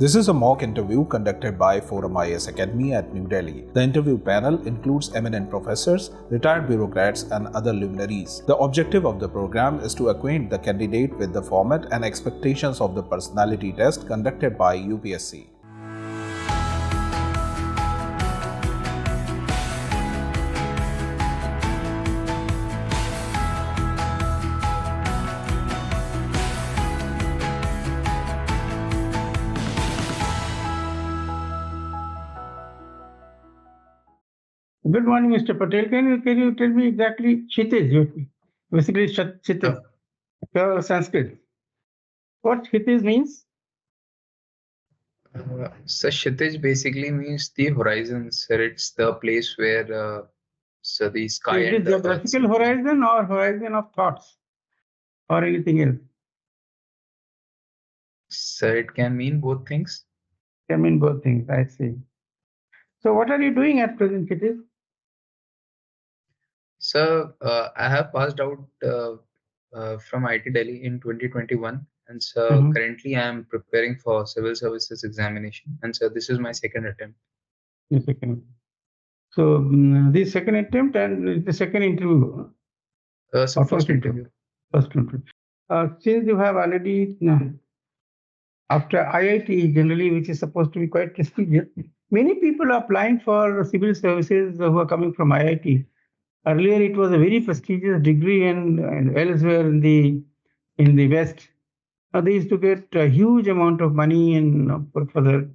This is a mock interview conducted by ForumIAS Academy at New Delhi. The interview panel includes eminent professors, retired bureaucrats, and other luminaries. The objective of the program is to acquaint the candidate with the format and expectations of the personality test conducted by UPSC. Good morning, Mr. Patel. Can you tell me exactly Kshitiz? Basically, Kshitiz, pure Sanskrit. What Kshitiz means? So Kshitiz basically means the horizon. So it's the place where the sky Is and it geographical horizon or horizon of thoughts or anything else? So it can mean both things. It can mean both things. I see. So what are you doing at present, Kshitiz? So I have passed out from IT Delhi in 2021, and so currently I am preparing for civil services examination, and so this is my second attempt. The second. So the second attempt and the second interview. So first interview. First interview. Since you have already after IIT generally, which is supposed to be quite prestigious, many people are applying for civil services who are coming from IIT. Earlier, it was a very prestigious degree, and elsewhere in the West, they used to get a huge amount of money and for the.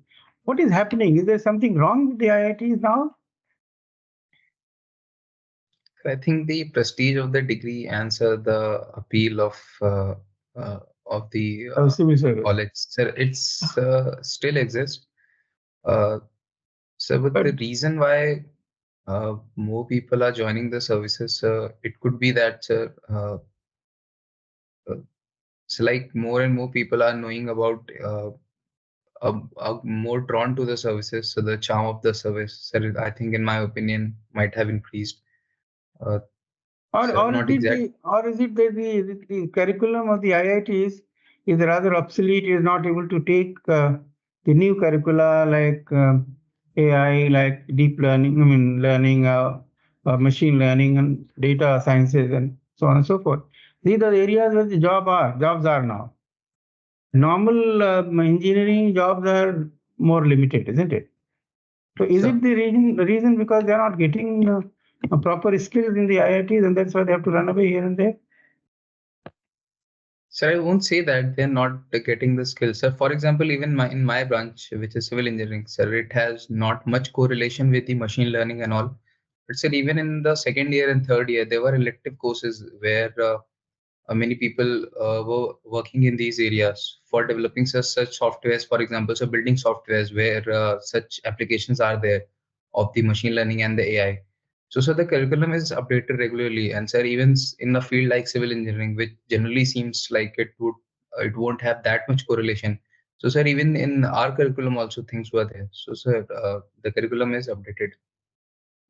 What is happening? Is there something wrong with the IITs now? I think the prestige of the degree answer the appeal of the civil service college. So it's still exists. But the reason why more people are joining the services, it could be that so like more and more people are knowing about are more drawn to the services, so the charm of the service, so I think in my opinion might have increased. Or is it that the curriculum of the IITs is rather obsolete, is not able to take the new curricula like AI, like deep learning, machine learning and data sciences and so on and so forth. These are the areas where the jobs are now. Normal engineering jobs are more limited, isn't it? So is it the reason because they are not getting proper skills in the IITs and that's why they have to run away here and there? So I won't say that they're not getting the skills. So for example, even in my branch, which is civil engineering, sir, it has not much correlation with the machine learning and all. But sir, even in the second year and third year, there were elective courses where many people were working in these areas for developing such softwares, for example, so building softwares where such applications are there of the machine learning and the AI. So the curriculum is updated regularly, and sir, even in a field like civil engineering, which generally seems like it won't have that much correlation. So sir, even in our curriculum also things were there. So sir, the curriculum is updated.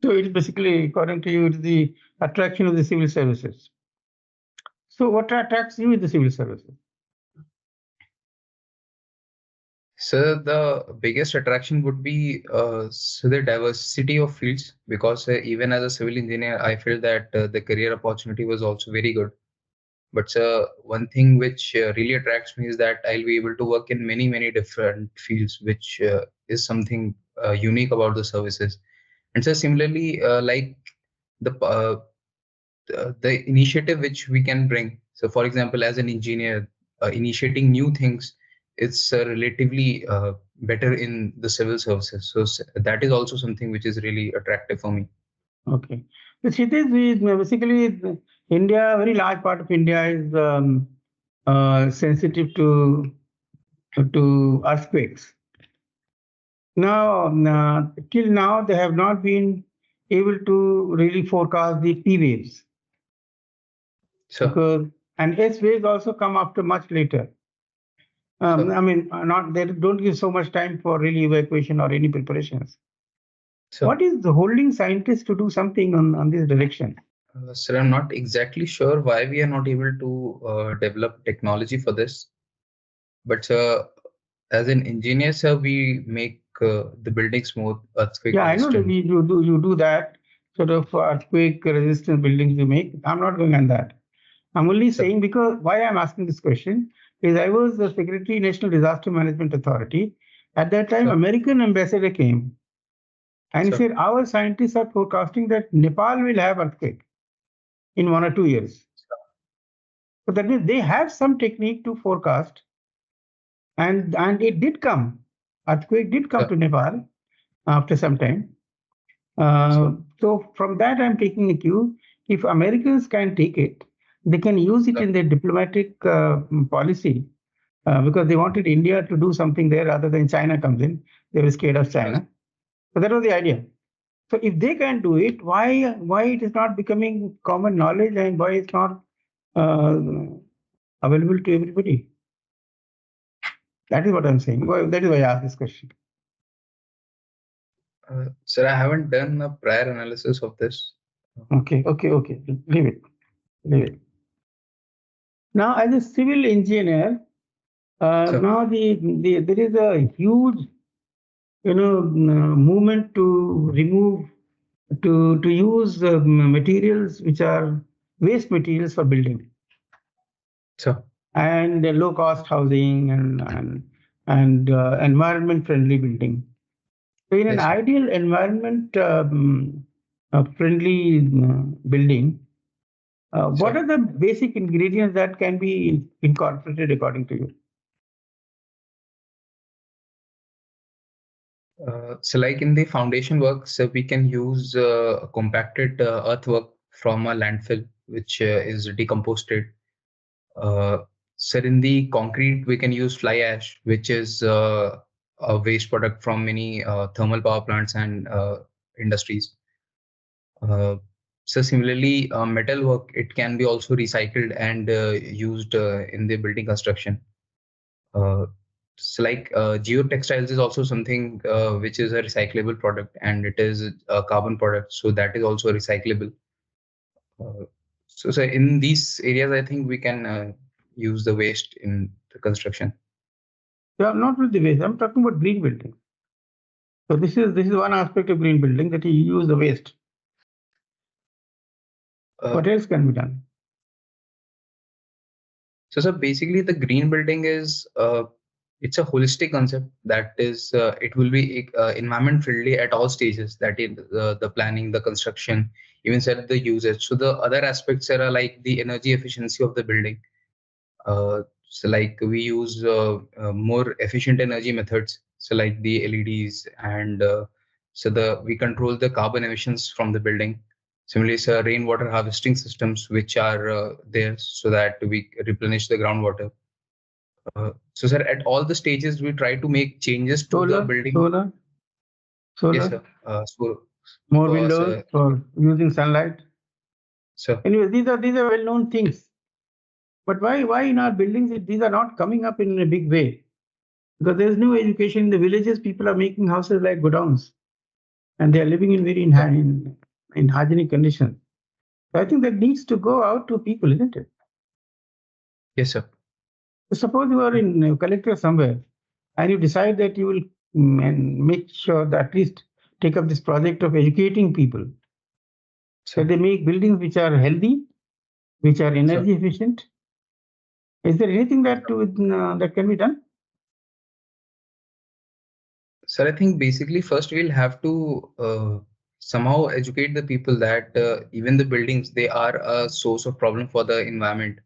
So it's basically, according to you, it's the attraction of the civil services. So what attracts you in the civil services? So the biggest attraction would be the diversity of fields, because even as a civil engineer, I feel that the career opportunity was also very good. But one thing which really attracts me is that I'll be able to work in many different fields, which is something unique about the services. And so similarly, like the initiative which we can bring. So for example, as an engineer, initiating new things, it's relatively better in the civil services. So that is also something which is really attractive for me. Okay. So basically India, a very large part of India is sensitive to earthquakes. Now, till now, they have not been able to really forecast the P waves. And S waves also come after much later. They don't give so much time for really evacuation or any preparations. What is holding scientists to do something on this direction? Sir, I'm not exactly sure why we are not able to develop technology for this. But as an engineer, sir, we make the buildings more earthquake Yeah, I know that resistant. you do that sort of earthquake resistant buildings you make. I'm not going on that. I'm only Sir. saying, because why I'm asking this question is I was the Secretary National Disaster Management Authority. At that time, Sir. American ambassador came and he Sir. said, our scientists are forecasting that Nepal will have earthquake in 1 or 2 years. So that means they have some technique to forecast, and it did come. Earthquake did come Sir. to Nepal after some time. So from that, I'm taking a cue. If Americans can take it, they can use it in their diplomatic policy, because they wanted India to do something there rather than China comes in. They were scared of China. So that was the idea. So if they can do it, why it is not becoming common knowledge, and why it's not available to everybody? That is what I'm saying. That is why I asked this question. Sir, I haven't done a prior analysis of this. Okay. Leave it. Now, as a civil engineer, now there is a huge, movement to remove, to use materials which are waste materials for building. Sure. And low cost housing and environment friendly building. So in an ideal environment friendly building, what are the basic ingredients that can be incorporated according to you? So like in the foundation work, so we can use compacted earthwork from a landfill, which is decomposed. So in the concrete, we can use fly ash, which is a waste product from many thermal power plants and industries. So similarly, metal work, it can be also recycled and used in the building construction. So like geotextiles is also something which is a recyclable product, and it is a carbon product, so that is also recyclable. So in these areas, I think we can use the waste in the construction. Yeah, not with the waste. I'm talking about green building. So this is one aspect of green building, that you use the waste. What else can be done? So basically, the green building is it's a holistic concept that is it will be environment friendly at all stages. That is the planning, the construction, even said the usage. So the other aspects are like the energy efficiency of the building. So like we use more efficient energy methods. So like the LEDs, and we control the carbon emissions from the building. Similarly, rainwater harvesting systems, which are there so that we replenish the groundwater. So sir, at all the stages, we try to make changes to the building. Solar. Yes, sir. More windows for using sunlight. Sir. Anyway, these are well-known things. But why in our buildings these are not coming up in a big way? Because there is no education in the villages. People are making houses like godowns, and they are living in very in hygienic conditions. So I think that needs to go out to people, isn't it? Yes, sir. So suppose you are in collector somewhere, and you decide that you will make sure that at least take up this project of educating people, so they make buildings which are healthy, which are energy efficient. Is there anything that can be done? Sir, I think basically first we'll have to somehow educate the people that even the buildings, they are a source of problem for the environment.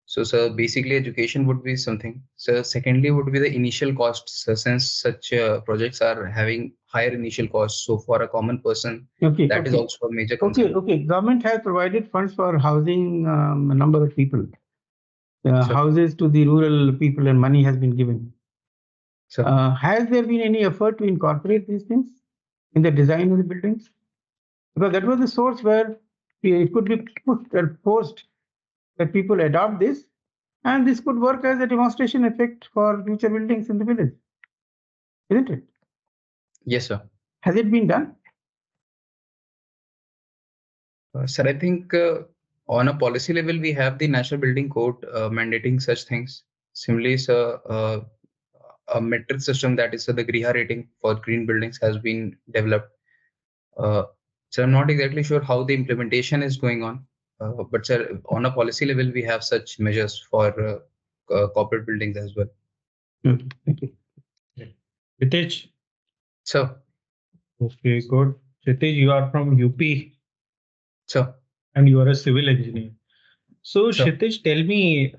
So, sir, basically education would be something. So, secondly would be the initial costs, since such projects are having higher initial costs. So, for a common person, that is also a major concern. Okay. Government has provided funds for housing a number of people. Houses to the rural people, and money has been given. Has there been any effort to incorporate these things in the design of the buildings? Because that was the source where it could be forced that people adopt this, and this could work as a demonstration effect for future buildings in the village, isn't it? Yes, sir. Has it been done? Sir, I think on a policy level, we have the National Building Code mandating such things. Similarly, sir, a metric system, that is the Griha rating for green buildings, has been developed. So I'm not exactly sure how the implementation is going on, but sir, on a policy level, we have such measures for corporate buildings as well. Thank you. Kshitiz. So, Okay, good. Kshitiz, you are from UP so and you are a civil engineer. So, Sure. Kshitiz, tell me,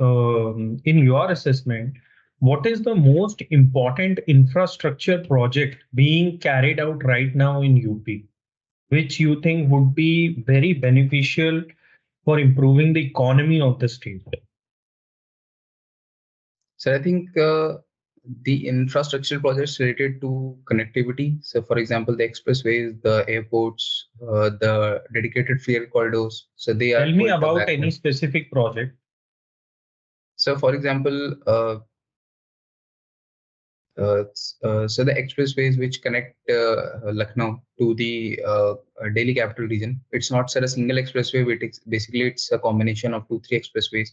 in your assessment, what is the most important infrastructure project being carried out right now in UP, which you think would be very beneficial for improving the economy of the state? So I think the infrastructure projects related to connectivity. So, for example, the expressways, the airports, the dedicated freight corridors. So they are Tell me going to about backbone. any specific project. So, for example, so the expressways which connect Lucknow to the Delhi capital region. It's not a single expressway, but it's a combination of 2-3 expressways.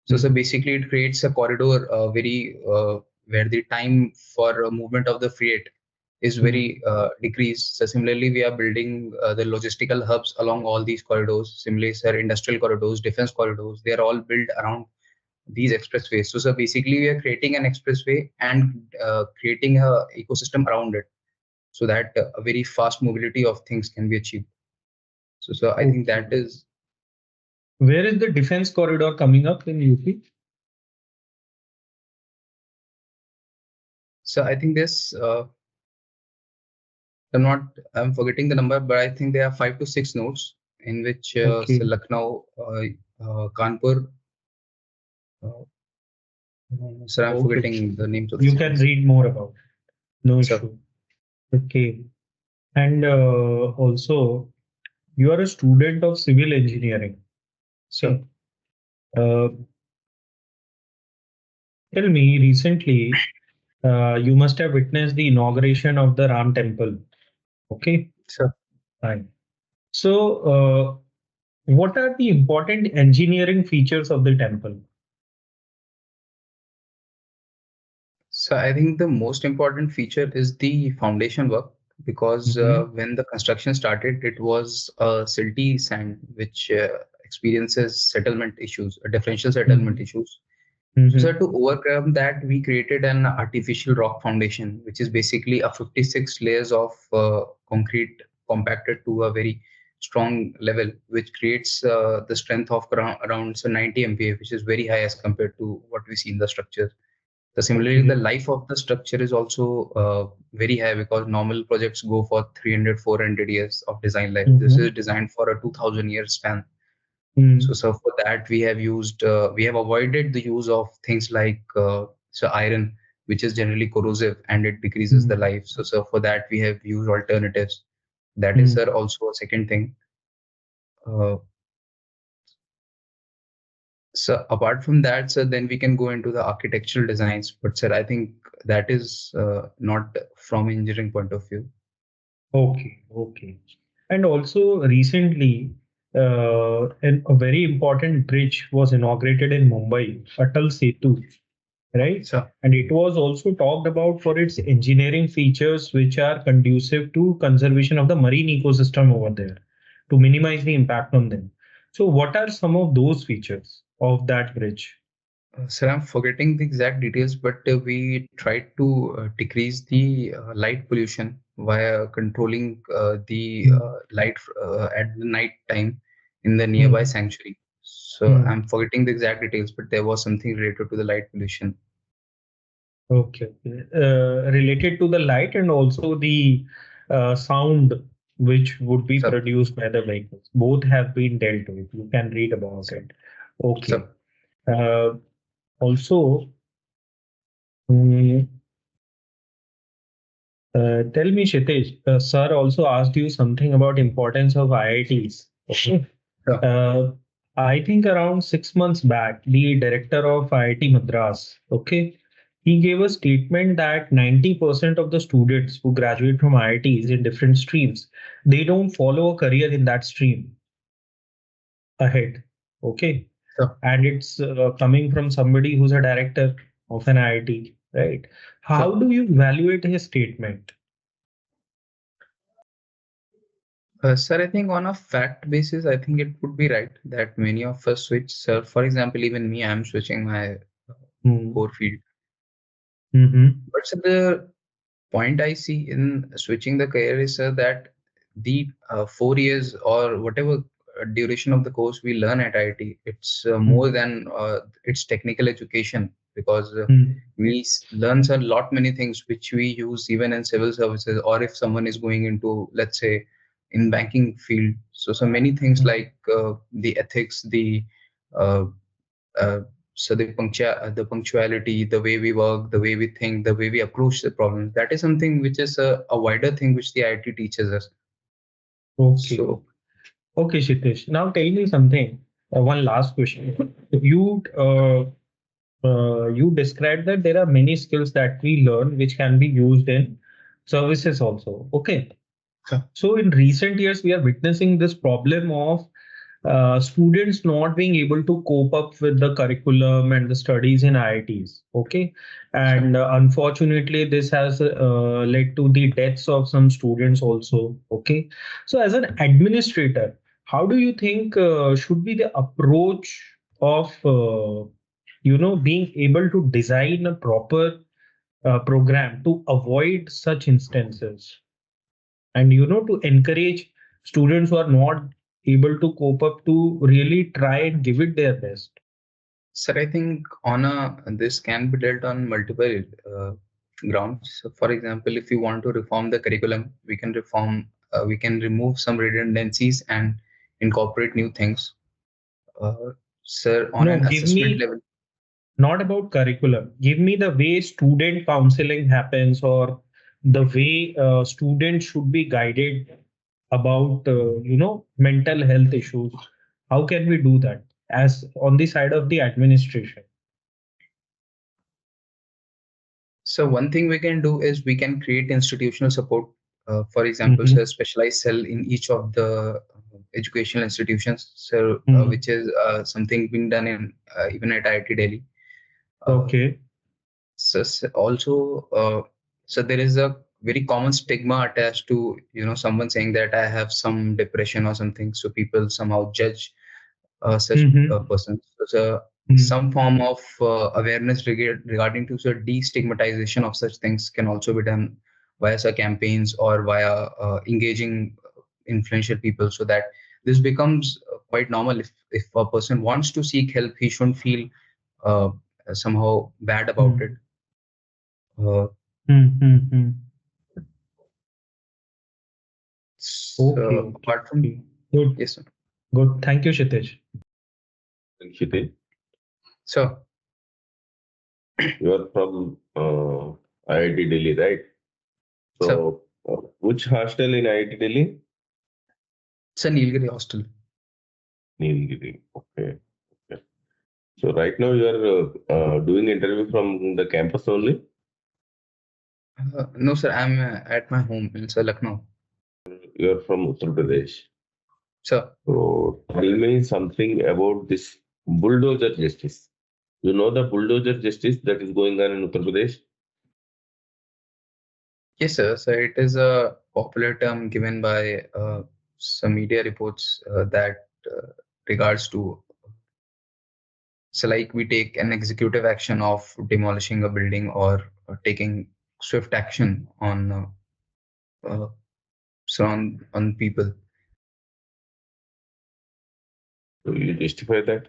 So basically, it creates a corridor where the time for movement of the freight is very decreased. So similarly, we are building the logistical hubs along all these corridors. Similarly, sir, industrial corridors, defense corridors, they are all built around these expressways. So basically, we are creating an expressway and creating a ecosystem around it, so that a very fast mobility of things can be achieved. So I think that is. Where is the defense corridor coming up in UP? So I think this. I'm forgetting the number, but I think there are 5 to 6 nodes in which so Lucknow, Kanpur. So I'm forgetting the names of the You cities. can read more about it. No Sure. issue. Okay. And also, you are a student of civil engineering. So tell me, recently, you must have witnessed the inauguration of the Ram Temple. Okay. Sure. Fine. So, what are the important engineering features of the temple? So I think the most important feature is the foundation work, because when the construction started, it was silty sand which experiences settlement issues, differential settlement issues. So to overcome that, we created an artificial rock foundation, which is basically a 56 layers of concrete compacted to a very strong level, which creates the strength of around 90 MPa, which is very high as compared to what we see in the structure. So similarly, the life of the structure is also very high, because normal projects go for 300-400 years of design life. This is designed for a 2000-year span. So for that, we have avoided the use of things like iron, which is generally corrosive and it decreases the life. So for that, we have used alternatives. That is, sir, also a second thing. So apart from that, sir, then we can go into the architectural designs. But sir, I think that is not from engineering point of view. Okay. And also recently, a very important bridge was inaugurated in Mumbai, Atal Setu, right? Sure. And it was also talked about for its engineering features, which are conducive to conservation of the marine ecosystem over there, to minimize the impact on them. So what are some of those features of that bridge? Sir, I'm forgetting the exact details, but we tried to decrease the light pollution via controlling the light at the night time in the nearby sanctuary. So I'm forgetting the exact details, but there was something related to the light pollution. Okay. Related to the light and also the sound which would be produced by the vehicles. Both have been dealt with. You can read about it. Okay. Also, tell me, Kshitiz, sir also asked you something about importance of IITs. Okay. I think around 6 months back, the director of IIT Madras, okay, he gave a statement that 90% of the students who graduate from IITs in different streams, they don't follow a career in that stream ahead. Okay. And it's coming from somebody who's a director of an IIT. right? How do you evaluate his statement? Sir, I think on a fact basis, I think it would be right that many of us switch. Sir, for example, even me, I'm switching my core field. But sir, the point I see in switching the career is, sir, that the 4 years or whatever duration of the course we learn at IIT, it's more than its technical education, because we learn a lot many things which we use even in civil services, or if someone is going into, let's say, in banking field. So many things like the ethics, the uh, uh, the punctuality, the way we work, the way we think, the way we approach the problems. That is something which is a wider thing which the IT teaches us. Okay. So, okay, Kshitiz. Now tell me something. One last question. You described that there are many skills that we learn which can be used in services also. Okay. So in recent years, we are witnessing this problem of students not being able to cope up with the curriculum and the studies in IITs. Okay. And unfortunately, this has led to the deaths of some students also. Okay. So as an administrator, how do you think should be the approach of being able to design a proper program to avoid such instances, and to encourage students who are not able to cope up to really try and give it their best? sir, I think this can be dealt on multiple grounds. So, for example, if you want to reform the curriculum, we can remove some redundancies and incorporate new things. Sir, on No, an give assessment me level. not about curriculum. Give me the way student counseling happens, or the way students should be guided about mental health issues. How can we do that as on the side of the administration? So one thing we can do is we can create institutional support. For example, so a specialized cell in each of the educational institutions. So which is something being done in even at IIT Delhi. Okay. So there is a very common stigma attached to someone saying that I have some depression or something. So people somehow judge such persons. So some form of awareness regarding to destigmatization of such things can also be done via such campaigns or via engaging influential people, so that this becomes quite normal. If a person wants to seek help, he shouldn't feel uh, somehow bad about it. Okay. Apart from good. Yes, sir. Good. Thank you, Kshitiz. Kshitiz, So you are from IIT Delhi, right? So, which hostel in IIT Delhi? it's a Nilgiri hostel. Nilgiri. Okay. So right now you are doing interview from the campus only? No, sir. I'm at my home in Lucknow. You are from Uttar Pradesh. So tell me something about this bulldozer justice. You know the bulldozer justice that is going on in Uttar Pradesh? yes, sir. So it is a popular term given by some media reports that regards to. So like we take an executive action of demolishing a building or taking swift action on on people. So you justify that?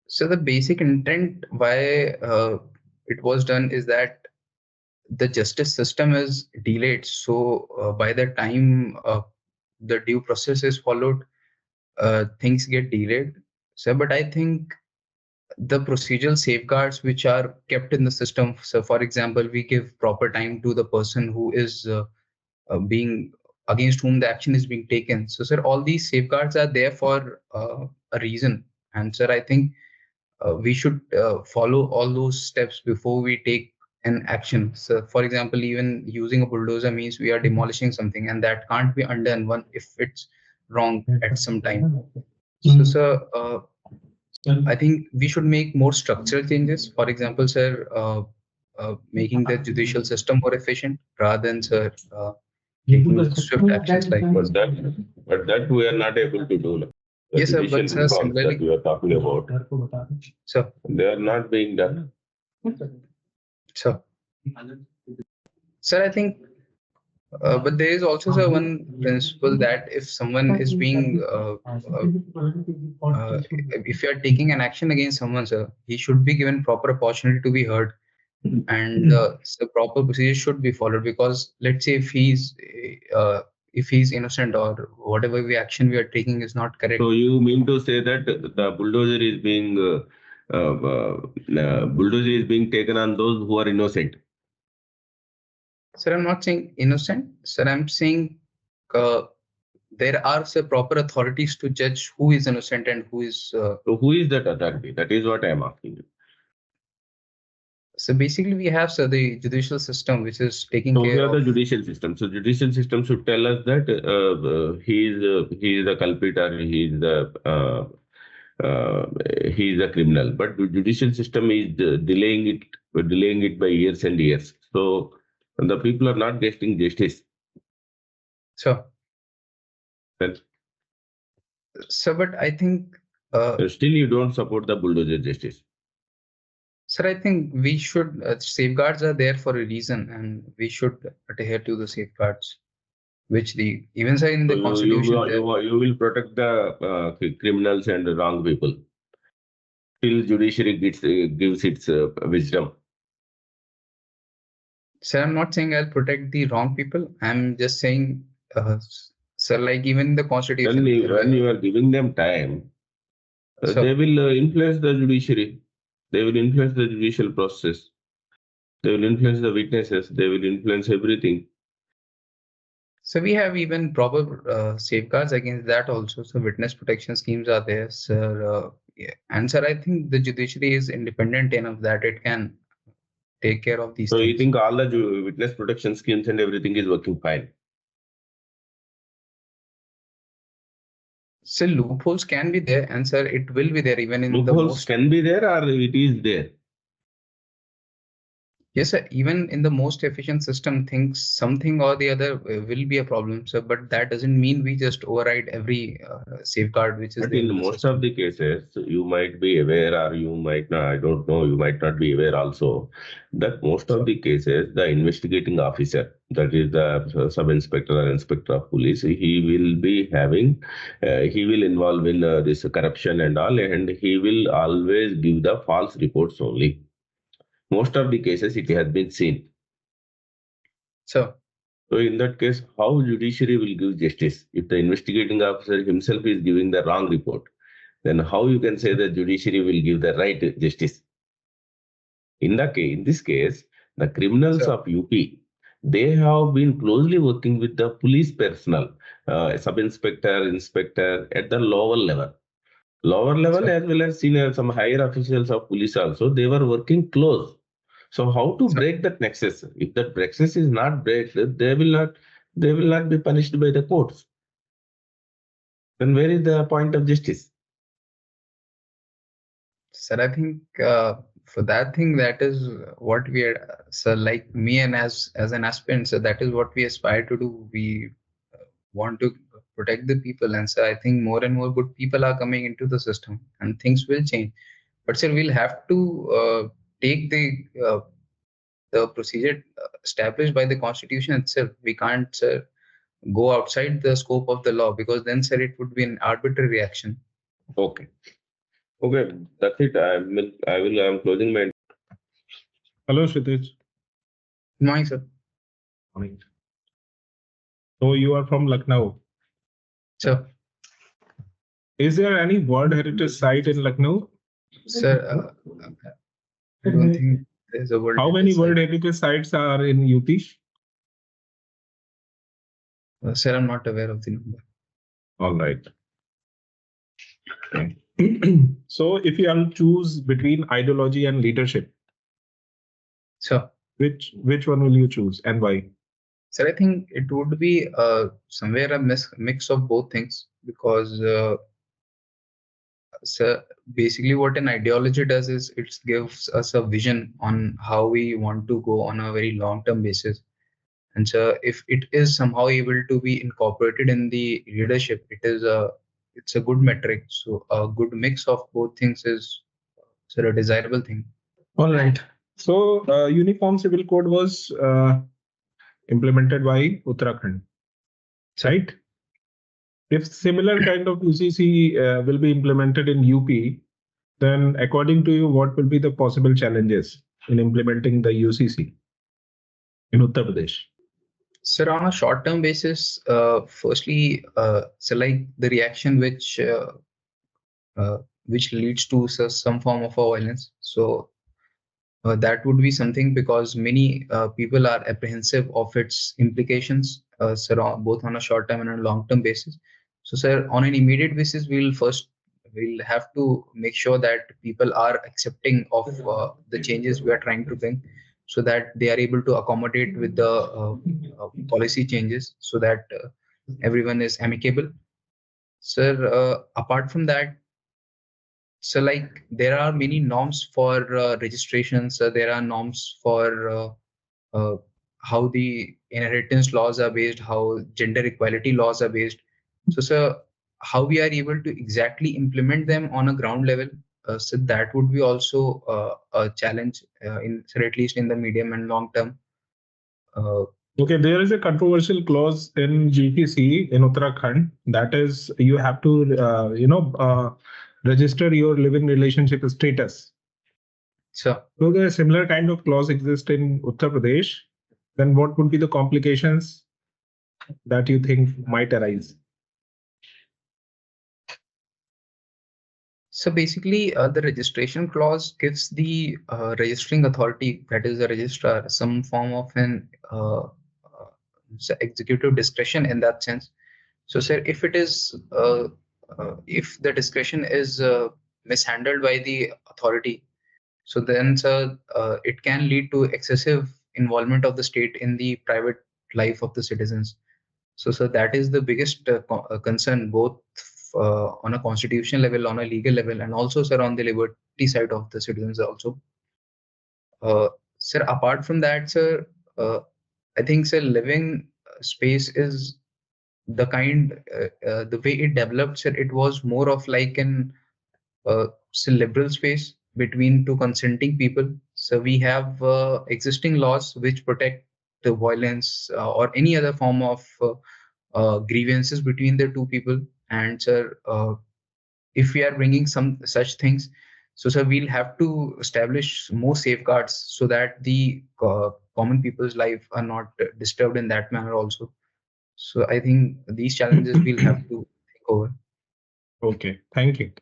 So the basic intent why it was done is that the justice system is delayed. So by the time the due process is followed, things get delayed. So, but I think the procedural safeguards which are kept in the system. So, for example, we give proper time to the person who is being against whom the action is being taken. So, sir, all these safeguards are there for a reason. And, sir, I think we should follow all those steps before we take an action. So, for example, even using a bulldozer means we are demolishing something, and that can't be undone one if it's wrong at some time. So, sir, I think we should make more structural changes. For example, sir, making the judicial system more efficient rather than, sir, taking swift actions like. But that we are not able to do now. The Yes, sir, judicial but sir, reforms that similarly, we are talking about, sir, they are not being done. sir, sir, I think, but there is also, sir, one principle that if someone is being, if you are taking an action against someone, sir, he should be given proper opportunity to be heard, and the proper procedure should be followed. Because let's say if he's innocent or whatever action we are taking is not correct. So you mean to say that the bulldozer is being taken on those who are innocent? Sir, I'm not saying innocent. Sir, I'm saying there are, sir, proper authorities to judge who is innocent and who is. So who is that authority? That is what I am asking you. So basically, we have, sir, the judicial system, which is taking So care we are of the judicial system. So judicial system should tell us that he is the culprit or he is a criminal. But the judicial system is delaying it by years and years. So the people are not getting justice. Sure. Then, sir, but I think still you don't support the bulldozer justice. Sir, I think we should, safeguards are there for a reason, and we should adhere to the safeguards, which even say in the So constitution. you will protect the criminals and the wrong people till judiciary gives its wisdom. Sir, I'm not saying I'll protect the wrong people. I'm just saying, sir, like even the constitution. When you are giving them time, they will influence the judiciary. They will influence the judicial process. They will influence the witnesses. They will influence everything. So we have even proper safeguards against that also. So witness protection schemes are there, sir. Yeah. And sir, I think the judiciary is independent enough that it can take care of these things. So you think all the witness protection schemes and everything is working fine? So loopholes can be there, and sir, it will be there even in loopholes can be there, or it is there. Yes, sir. Even in the most efficient system, something or the other will be a problem, sir. But that doesn't mean we just override every safeguard which is but there. In most of the cases, you might be aware, or you might not. I don't know. You might not be aware also that most of the cases, the investigating officer, that is the sub-inspector or inspector of police, he will be having, he will involve in this corruption and all, and he will always give the false reports only. Most of the cases it has been seen. So in that case, how judiciary will give justice? If the investigating officer himself is giving the wrong report, then how you can say that judiciary will give the right justice? In this case, the criminals of UP, they have been closely working with the police personnel, sub-inspector, inspector at the lower level. As well as senior, some higher officials of police also, they were working close. So how to break that nexus? If that nexus is not broken, they will not be punished by the courts. Then where is the point of justice? Sir, I think for that thing, that is what we are, sir, like me and as an aspirant, so that is what we aspire to do. We want to protect the people, and so I think more and more good people are coming into the system, and things will change. But sir, we'll have to take the procedure established by the constitution itself. We can't, sir, go outside the scope of the law, because then, sir, it would be an arbitrary action. Okay, that's it. I'm closing my. Hello, Kshitiz. Good morning, sir. Morning. So you are from Lucknow. Sir. Is there any World Heritage Site in Lucknow? Sir, I don't think there's a World. How many World Heritage Sites are in UP? Sir, I'm not aware of the number. All right. Okay. So if you have to choose between ideology and leadership, sir, which one will you choose and why? Sir, I think it would be somewhere a mix of both things, because So basically what an ideology does is it gives us a vision on how we want to go on a very long-term basis. And so if it is somehow able to be incorporated in the leadership, it's a good metric. So a good mix of both things is a desirable thing. All right. So Uniform Civil Code was implemented by Uttarakhand, right? If similar kind of UCC will be implemented in UP, then according to you, what will be the possible challenges in implementing the UCC in Uttar Pradesh? Sir, on a short-term basis, firstly, so like the reaction which leads to some form of violence. So that would be something, because many people are apprehensive of its implications, sir, both on a short-term and a long-term basis. So, sir, on an immediate basis, we'll have to make sure that people are accepting of the changes we are trying to bring, so that they are able to accommodate with the policy changes, so that everyone is amicable. Sir, apart from that, so like there are many norms for registrations. There are norms for how the inheritance laws are based, how gender equality laws are based. So, sir, how we are able to exactly implement them on a ground level, so that would be also a challenge at least in the medium and long term. Okay, there is a controversial clause in GPC in Uttarakhand, that is you have to register your living relationship status. So a similar kind of clause exists in Uttar Pradesh, then what would be the complications that you think might arise? So basically, the registration clause gives the registering authority, that is the registrar, some form of an executive discretion in that sense. So, sir, if it is if the discretion is mishandled by the authority, so then, sir, it can lead to excessive involvement of the state in the private life of the citizens. So, that is the biggest concern, both on a constitutional level, on a legal level, and also, sir, on the liberty side of the citizens also. Sir, apart from that, sir, I think, sir, living space is the kind, the way it developed, sir, it was more of like an liberal space between two consenting people. So we have existing laws which protect the violence or any other form of grievances between the two people. And sir, if we are bringing some such things, so sir, we'll have to establish more safeguards so that the common people's life are not disturbed in that manner also. So I think these challenges we'll have to take over. Okay, thank you.